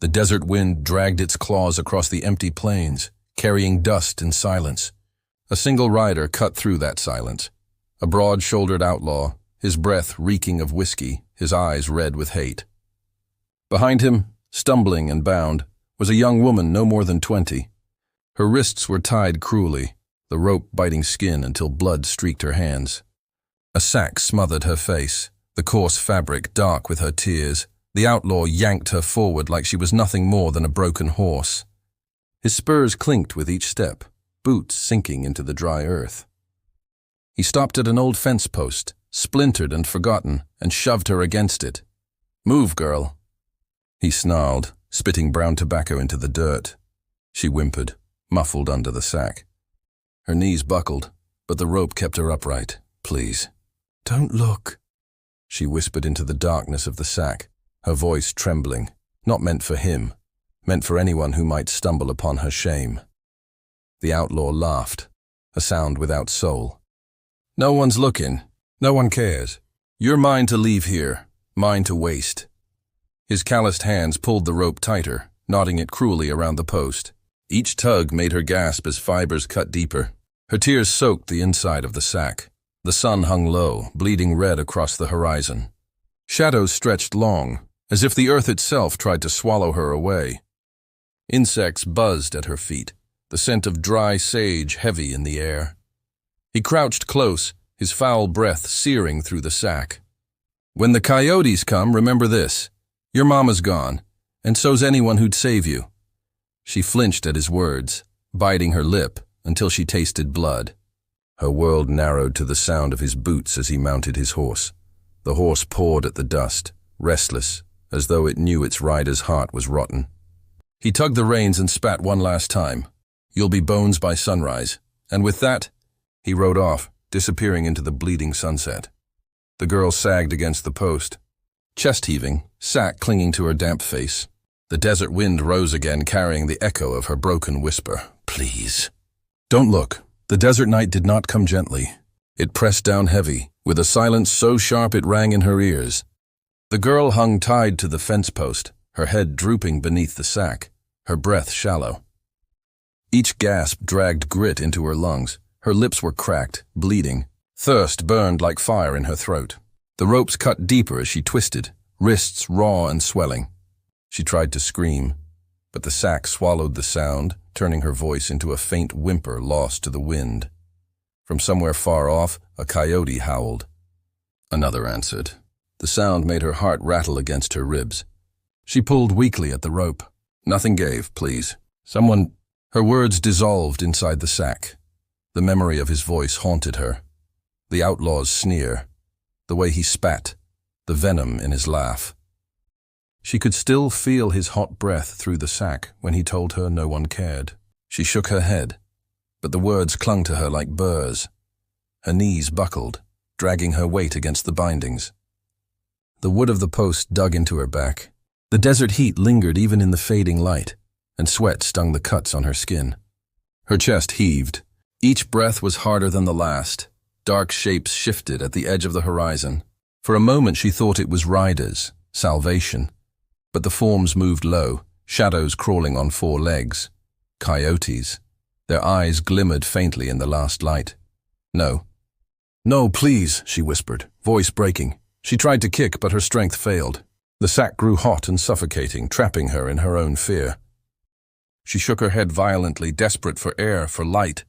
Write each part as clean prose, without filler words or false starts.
The desert wind dragged its claws across the empty plains, carrying dust and silence. A single rider cut through that silence. A broad-shouldered outlaw, his breath reeking of whiskey, his eyes red with hate. Behind him, stumbling and bound, was a young woman no more than 20. Her wrists were tied cruelly, the rope biting skin until blood streaked her hands. A sack smothered her face, the coarse fabric dark with her tears. The outlaw yanked her forward like she was nothing more than a broken horse. His spurs clinked with each step, boots sinking into the dry earth. He stopped at an old fence post, splintered and forgotten, and shoved her against it. "Move, girl." He snarled, spitting brown tobacco into the dirt. She whimpered, muffled under the sack. Her knees buckled, but the rope kept her upright. "Please." "Don't look," she whispered into the darkness of the sack, her voice trembling, not meant for him, meant for anyone who might stumble upon her shame. The outlaw laughed, a sound without soul. "No one's looking. No one cares. You're mine to leave here, mine to waste." His calloused hands pulled the rope tighter, knotting it cruelly around the post. Each tug made her gasp as fibers cut deeper. Her tears soaked the inside of the sack. The sun hung low, bleeding red across the horizon. Shadows stretched long, as if the earth itself tried to swallow her away. Insects buzzed at her feet, the scent of dry sage heavy in the air. He crouched close, his foul breath searing through the sack. "When the coyotes come, remember this. Your mama's gone, and so's anyone who'd save you." She flinched at his words, biting her lip until she tasted blood. Her world narrowed to the sound of his boots as he mounted his horse. The horse pawed at the dust, restless, as though it knew its rider's heart was rotten. He tugged the reins and spat one last time. "You'll be bones by sunrise." And with that, he rode off, disappearing into the bleeding sunset. The girl sagged against the post, chest heaving, sack clinging to her damp face. The desert wind rose again, carrying the echo of her broken whisper. "Please." "Don't look." The desert night did not come gently. It pressed down heavy, with a silence so sharp it rang in her ears. The girl hung tied to the fence post, her head drooping beneath the sack, her breath shallow. Each gasp dragged grit into her lungs. Her lips were cracked, bleeding. Thirst burned like fire in her throat. The ropes cut deeper as she twisted, wrists raw and swelling. She tried to scream, but the sack swallowed the sound, turning her voice into a faint whimper lost to the wind. From somewhere far off, a coyote howled. Another answered. The sound made her heart rattle against her ribs. She pulled weakly at the rope. "Nothing gave, please. Someone—" Her words dissolved inside the sack. The memory of his voice haunted her. The outlaw's sneer, the way he spat, the venom in his laugh. She could still feel his hot breath through the sack when he told her no one cared. She shook her head, but the words clung to her like burrs. Her knees buckled, dragging her weight against the bindings. The wood of the post dug into her back. The desert heat lingered even in the fading light, and sweat stung the cuts on her skin. Her chest heaved. Each breath was harder than the last. Dark shapes shifted at the edge of the horizon. For a moment she thought it was riders, salvation. But the forms moved low, shadows crawling on 4 legs. Coyotes. Their eyes glimmered faintly in the last light. "No. No, please," she whispered, voice breaking. She tried to kick, but her strength failed. The sack grew hot and suffocating, trapping her in her own fear. She shook her head violently, desperate for air, for light,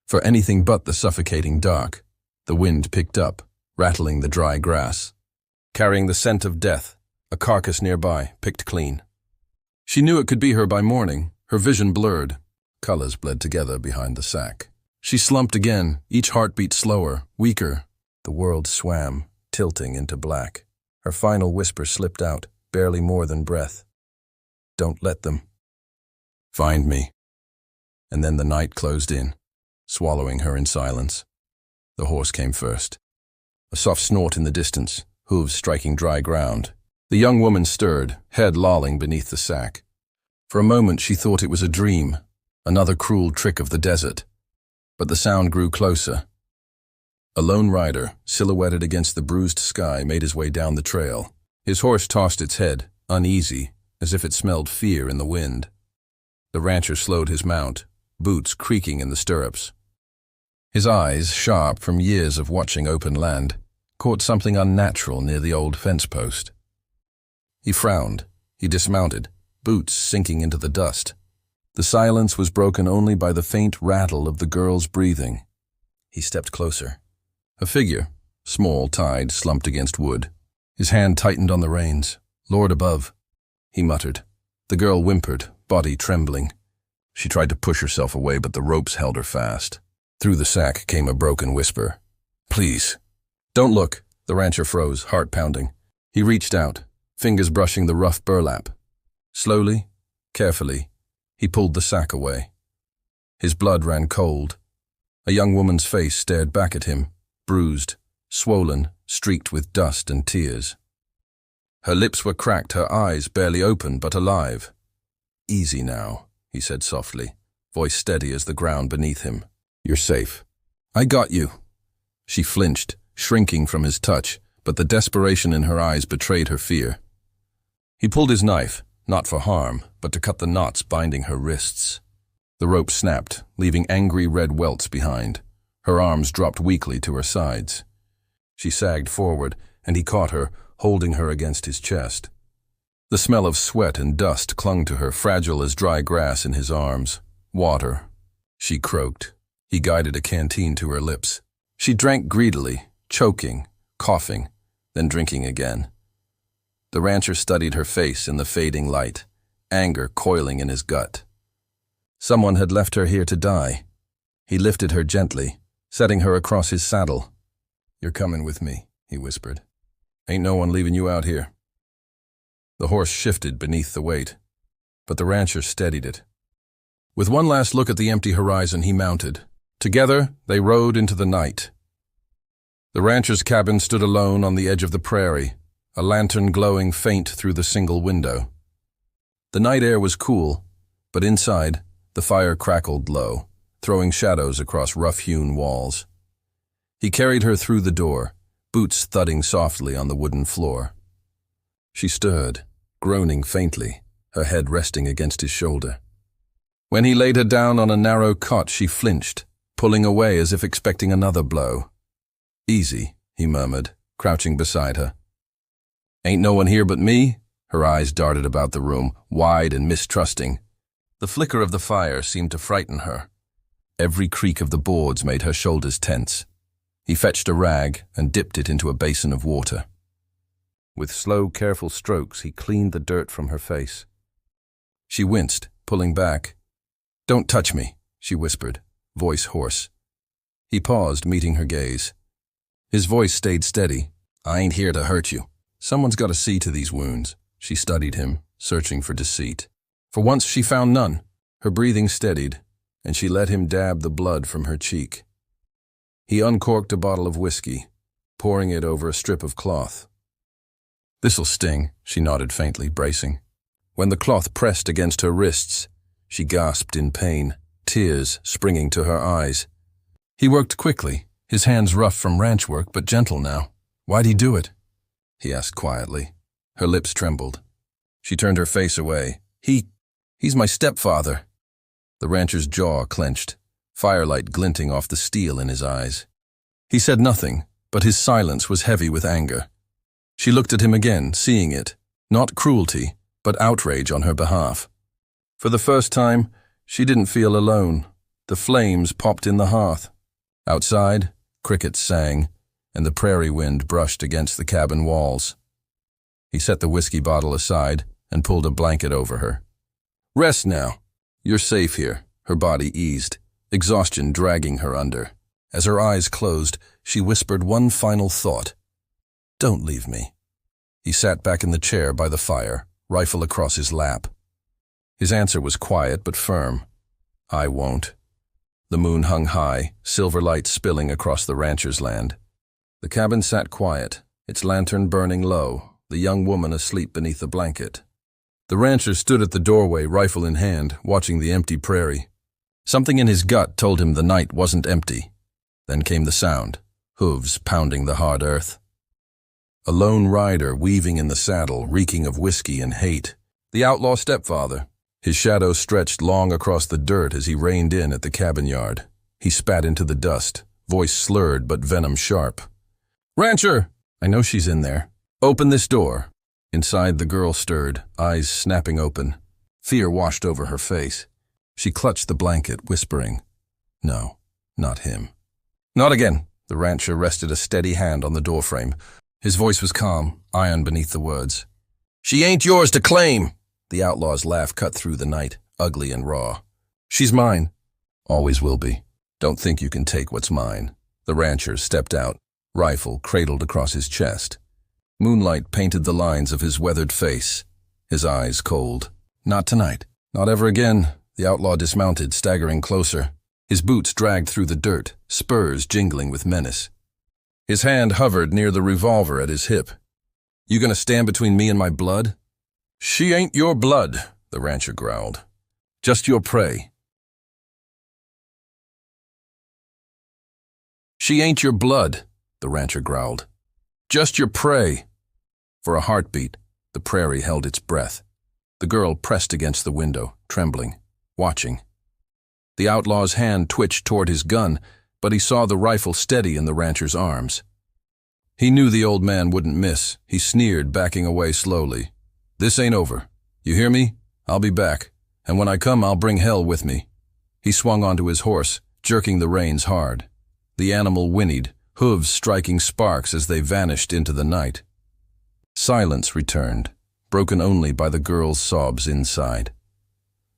for anything but the suffocating dark. The wind picked up, rattling the dry grass. Carrying the scent of death, a carcass nearby, picked clean. She knew it could be her by morning, her vision blurred. Colors bled together behind the sack. She slumped again, each heartbeat slower, weaker. The world swam, tilting into black. Her final whisper slipped out, barely more than breath. "Don't let them. Find me." And then the night closed in, swallowing her in silence. The horse came first. A soft snort in the distance, hooves striking dry ground. The young woman stirred, head lolling beneath the sack. For a moment she thought it was a dream, another cruel trick of the desert. But the sound grew closer. A lone rider, silhouetted against the bruised sky, made his way down the trail. His horse tossed its head, uneasy, as if it smelled fear in the wind. The rancher slowed his mount, boots creaking in the stirrups. His eyes, sharp from years of watching open land, caught something unnatural near the old fence post. He frowned. He dismounted, boots sinking into the dust. The silence was broken only by the faint rattle of the girl's breathing. He stepped closer. A figure, small, tied, slumped against wood. His hand tightened on the reins. "Lord above," he muttered. The girl whimpered, body trembling. She tried to push herself away, but the ropes held her fast. Through the sack came a broken whisper. "Please." "Don't look." The rancher froze, heart pounding. He reached out, fingers brushing the rough burlap. Slowly, carefully, he pulled the sack away. His blood ran cold. A young woman's face stared back at him, bruised, swollen, streaked with dust and tears. Her lips were cracked, her eyes barely open but alive. "Easy now," he said softly, voice steady as the ground beneath him. "You're safe." "I got you." She flinched, shrinking from his touch, but the desperation in her eyes betrayed her fear. He pulled his knife, not for harm, but to cut the knots binding her wrists. The rope snapped, leaving angry red welts behind. Her arms dropped weakly to her sides. She sagged forward, and he caught her, holding her against his chest. The smell of sweat and dust clung to her, fragile as dry grass in his arms. "Water," she croaked. He guided a canteen to her lips. She drank greedily, choking, coughing, then drinking again. The rancher studied her face in the fading light, anger coiling in his gut. Someone had left her here to die. He lifted her gently, setting her across his saddle. "You're coming with me," he whispered. "Ain't no one leaving you out here." The horse shifted beneath the weight, but the rancher steadied it. With one last look at the empty horizon, he mounted. Together, they rode into the night. The rancher's cabin stood alone on the edge of the prairie, a lantern glowing faint through the single window. The night air was cool, but inside, the fire crackled low, throwing shadows across rough-hewn walls. He carried her through the door, boots thudding softly on the wooden floor. She stirred, groaning faintly, her head resting against his shoulder. When he laid her down on a narrow cot, she flinched, pulling away as if expecting another blow. "Easy," he murmured, crouching beside her. "Ain't no one here but me?" Her eyes darted about the room, wide and mistrusting. The flicker of the fire seemed to frighten her. Every creak of the boards made her shoulders tense. He fetched a rag and dipped it into a basin of water. With slow, careful strokes, he cleaned the dirt from her face. She winced, pulling back. "Don't touch me," she whispered, voice hoarse. He paused, meeting her gaze. His voice stayed steady. "I ain't here to hurt you. Someone's got to see to these wounds." She studied him, searching for deceit. For once she found none. Her breathing steadied, and she let him dab the blood from her cheek. He uncorked a bottle of whiskey, pouring it over a strip of cloth. "This'll sting," she nodded faintly, bracing. When the cloth pressed against her wrists, she gasped in pain, tears springing to her eyes. He worked quickly, his hands rough from ranch work but gentle now. "Why'd he do it?" he asked quietly. Her lips trembled. She turned her face away. He's my stepfather." The rancher's jaw clenched, firelight glinting off the steel in his eyes. He said nothing, but his silence was heavy with anger. She looked at him again, seeing it, not cruelty, but outrage on her behalf. For the first time, she didn't feel alone. The flames popped in the hearth. Outside, crickets sang, and the prairie wind brushed against the cabin walls. He set the whiskey bottle aside and pulled a blanket over her. "Rest now. You're safe here." Her body eased, exhaustion dragging her under. As her eyes closed, she whispered one final thought. "Don't leave me." He sat back in the chair by the fire, rifle across his lap. His answer was quiet but firm. "I won't." The moon hung high, silver light spilling across the rancher's land. The cabin sat quiet, its lantern burning low, the young woman asleep beneath the blanket. The rancher stood at the doorway, rifle in hand, watching the empty prairie. Something in his gut told him the night wasn't empty. Then came the sound, hooves pounding the hard earth. A lone rider weaving in the saddle, reeking of whiskey and hate. The outlaw stepfather. His shadow stretched long across the dirt as he reined in at the cabin yard. He spat into the dust, voice slurred but venom sharp. "Rancher! I know she's in there. Open this door." Inside, the girl stirred, eyes snapping open. Fear washed over her face. She clutched the blanket, whispering, "No, not him." "Not again." The rancher rested a steady hand on the doorframe. His voice was calm, iron beneath the words. "She ain't yours to claim." The outlaw's laugh cut through the night, ugly and raw. "She's mine. Always will be. Don't think you can take what's mine." The rancher stepped out, rifle cradled across his chest. Moonlight painted the lines of his weathered face, his eyes cold. "Not tonight. Not ever again." The outlaw dismounted, staggering closer. His boots dragged through the dirt, spurs jingling with menace. His hand hovered near the revolver at his hip. "You gonna stand between me and my blood?" "She ain't your blood," the rancher growled. "Just your prey." "She ain't your blood," the rancher growled. "Just your prey." For a heartbeat, the prairie held its breath. The girl pressed against the window, trembling, watching. The outlaw's hand twitched toward his gun, but he saw the rifle steady in the rancher's arms. He knew the old man wouldn't miss. He sneered, backing away slowly. "This ain't over. You hear me? I'll be back, and when I come, I'll bring hell with me." He swung onto his horse, jerking the reins hard. The animal whinnied, hooves striking sparks as they vanished into the night. Silence returned, broken only by the girl's sobs inside.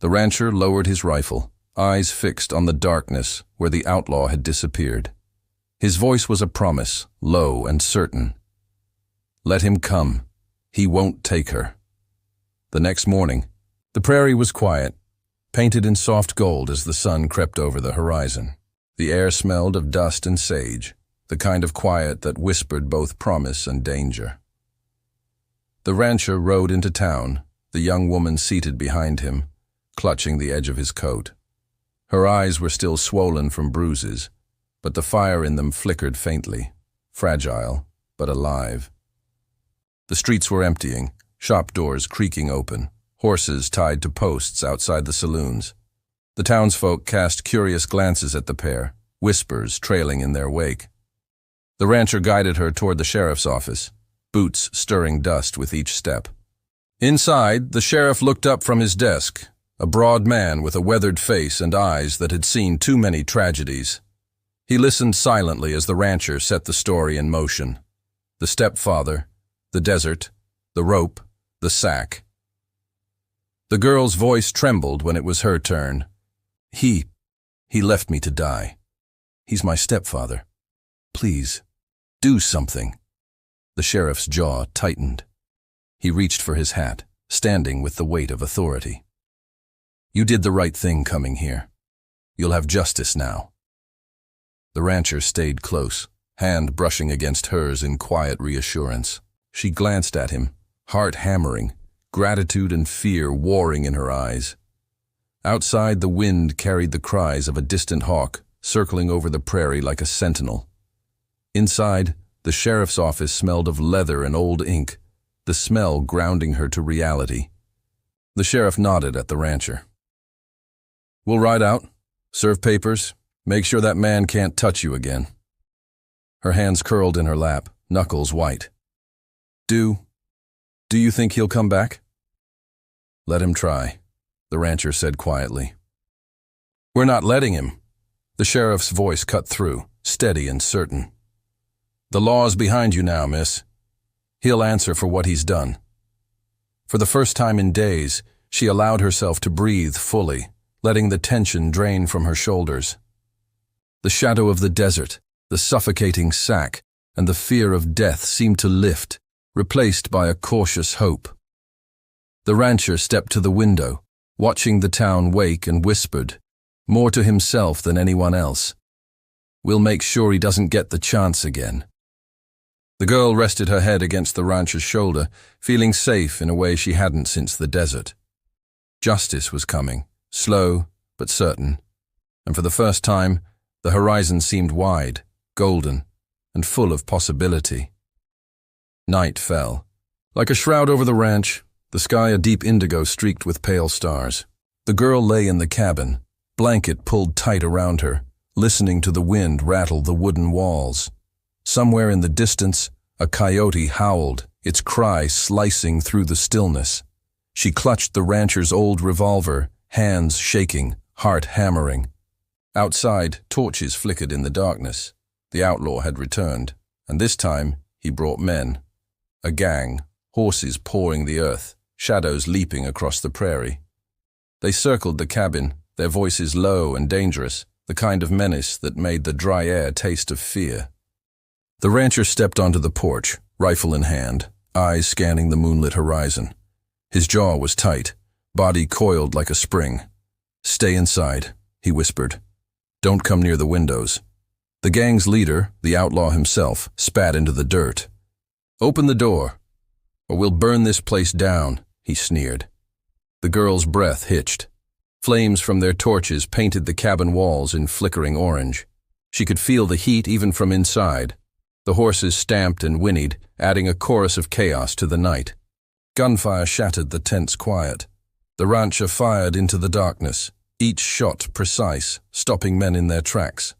The rancher lowered his rifle, eyes fixed on the darkness where the outlaw had disappeared. His voice was a promise, low and certain. "Let him come. He won't take her." The next morning, the prairie was quiet, painted in soft gold as the sun crept over the horizon. The air smelled of dust and sage, the kind of quiet that whispered both promise and danger. The rancher rode into town, the young woman seated behind him, clutching the edge of his coat. Her eyes were still swollen from bruises, but the fire in them flickered faintly, fragile but alive. The streets were emptying, shop doors creaking open, horses tied to posts outside the saloons. The townsfolk cast curious glances at the pair, whispers trailing in their wake. The rancher guided her toward the sheriff's office, boots stirring dust with each step. Inside, the sheriff looked up from his desk, a broad man with a weathered face and eyes that had seen too many tragedies. He listened silently as the rancher set the story in motion. The stepfather, the desert, the rope, the sack. The girl's voice trembled when it was her turn. He left me to die. He's my stepfather. Please, do something." The sheriff's jaw tightened. He reached for his hat, standing with the weight of authority. "You did the right thing coming here. You'll have justice now." The rancher stayed close, hand brushing against hers in quiet reassurance. She glanced at him, heart hammering, gratitude and fear warring in her eyes. Outside, the wind carried the cries of a distant hawk, circling over the prairie like a sentinel. Inside, the sheriff's office smelled of leather and old ink, the smell grounding her to reality. The sheriff nodded at the rancher. "We'll ride out, serve papers, make sure that man can't touch you again." Her hands curled in her lap, knuckles white. Do you think he'll come back?" "Let him try," the rancher said quietly. "We're not letting him." The sheriff's voice cut through, steady and certain. "The law's behind you now, miss. He'll answer for what he's done." For the first time in days, she allowed herself to breathe fully, letting the tension drain from her shoulders. The shadow of the desert, the suffocating sack, and the fear of death seemed to lift, replaced by a cautious hope. The rancher stepped to the window, watching the town wake, and whispered, more to himself than anyone else, "We'll make sure he doesn't get the chance again." The girl rested her head against the rancher's shoulder, feeling safe in a way she hadn't since the desert. Justice was coming, slow but certain, and for the first time, the horizon seemed wide, golden, and full of possibility. Night fell. Like a shroud over the ranch, the sky a deep indigo streaked with pale stars. The girl lay in the cabin, blanket pulled tight around her, listening to the wind rattle the wooden walls. Somewhere in the distance, a coyote howled, its cry slicing through the stillness. She clutched the rancher's old revolver, hands shaking, heart hammering. Outside, torches flickered in the darkness. The outlaw had returned, and this time he brought men. A gang, horses pawing the earth, shadows leaping across the prairie. They circled the cabin, their voices low and dangerous, the kind of menace that made the dry air taste of fear. The rancher stepped onto the porch, rifle in hand, eyes scanning the moonlit horizon. His jaw was tight, body coiled like a spring. "Stay inside," he whispered. "Don't come near the windows." The gang's leader, the outlaw himself, spat into the dirt. "Open the door, or we'll burn this place down," he sneered. The girl's breath hitched. Flames from their torches painted the cabin walls in flickering orange. She could feel the heat even from inside. The horses stamped and whinnied, adding a chorus of chaos to the night. Gunfire shattered the tense quiet. The rancher fired into the darkness, each shot precise, stopping men in their tracks.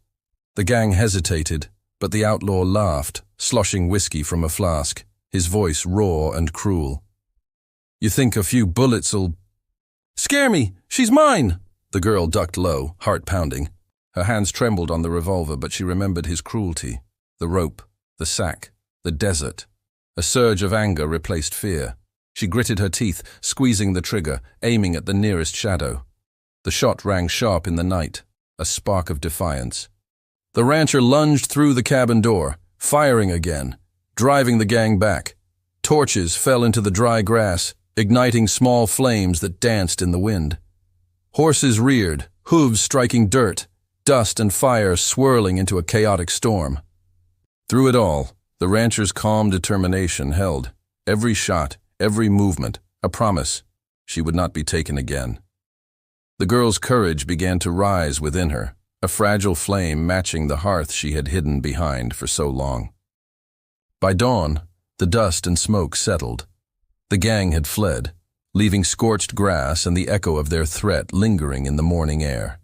The gang hesitated, but the outlaw laughed, sloshing whiskey from a flask, his voice raw and cruel. "You think a few bullets'll—" "Scare me! She's mine!" The girl ducked low, heart pounding. Her hands trembled on the revolver, but she remembered his cruelty. The rope, the sack, the desert. A surge of anger replaced fear. She gritted her teeth, squeezing the trigger, aiming at the nearest shadow. The shot rang sharp in the night, a spark of defiance. The rancher lunged through the cabin door, firing again, driving the gang back. Torches fell into the dry grass, igniting small flames that danced in the wind. Horses reared, hooves striking dirt, dust and fire swirling into a chaotic storm. Through it all, the rancher's calm determination held. Every shot, every movement, a promise. She would not be taken again. The girl's courage began to rise within her, a fragile flame matching the hearth she had hidden behind for so long. By dawn, the dust and smoke settled. The gang had fled, leaving scorched grass and the echo of their threat lingering in the morning air.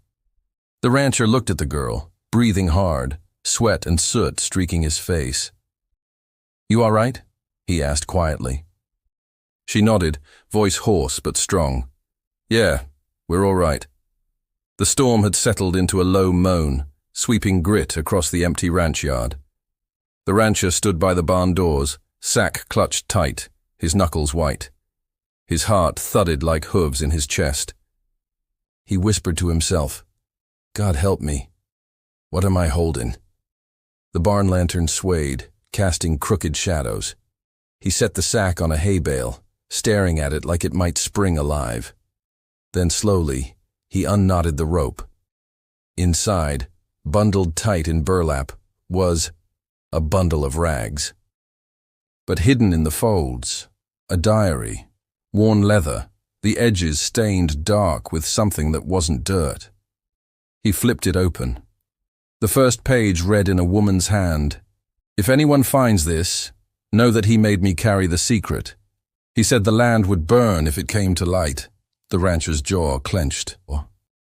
The rancher looked at the girl, breathing hard, sweat and soot streaking his face. "You all right?" he asked quietly. She nodded, voice hoarse but strong. "Yeah, we're all right." The storm had settled into a low moan, sweeping grit across the empty ranch yard. The rancher stood by the barn doors, sack clutched tight, his knuckles white. His heart thudded like hooves in his chest. He whispered to himself, "God help me. What am I holding?" The barn lantern swayed, casting crooked shadows. He set the sack on a hay bale, staring at it like it might spring alive. Then slowly, he unknotted the rope. Inside, bundled tight in burlap, was a bundle of rags. But hidden in the folds, a diary, worn leather, the edges stained dark with something that wasn't dirt. He flipped it open. The first page read in a woman's hand, "If anyone finds this, know that he made me carry the secret. He said the land would burn if it came to light." The rancher's jaw clenched.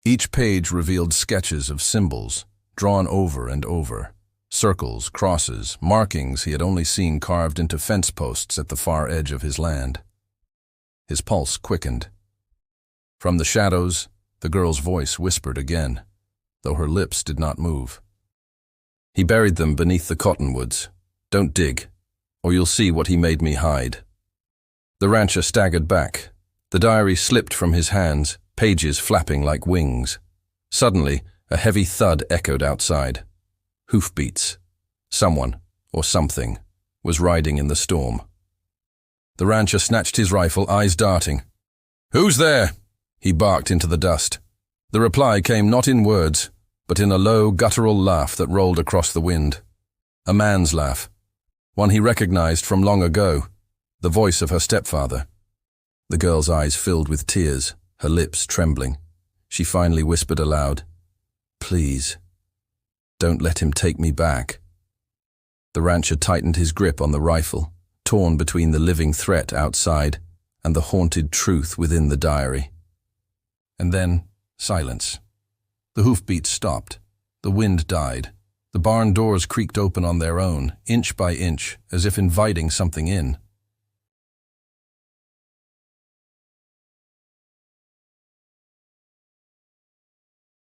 Each page revealed sketches of symbols, drawn over and over. Circles, crosses, markings he had only seen carved into fence posts at the far edge of his land. His pulse quickened. From the shadows, the girl's voice whispered again, though her lips did not move. He buried them beneath the cottonwoods. "Don't dig, or you'll see what he made me hide." The rancher staggered back. The diary slipped from his hands, pages flapping like wings. Suddenly, a heavy thud echoed outside. Hoofbeats. Someone, or something, was riding in the storm. The rancher snatched his rifle, eyes darting. "Who's there?" he barked into the dust. The reply came not in words, but in a low, guttural laugh that rolled across the wind. A man's laugh, one he recognized from long ago, the voice of her stepfather. The girl's eyes filled with tears, her lips trembling. She finally whispered aloud, "Please, don't let him take me back." The rancher tightened his grip on the rifle, torn between the living threat outside and the haunted truth within the diary. And then, silence. The hoofbeats stopped. The wind died. The barn doors creaked open on their own, inch by inch, as if inviting something in.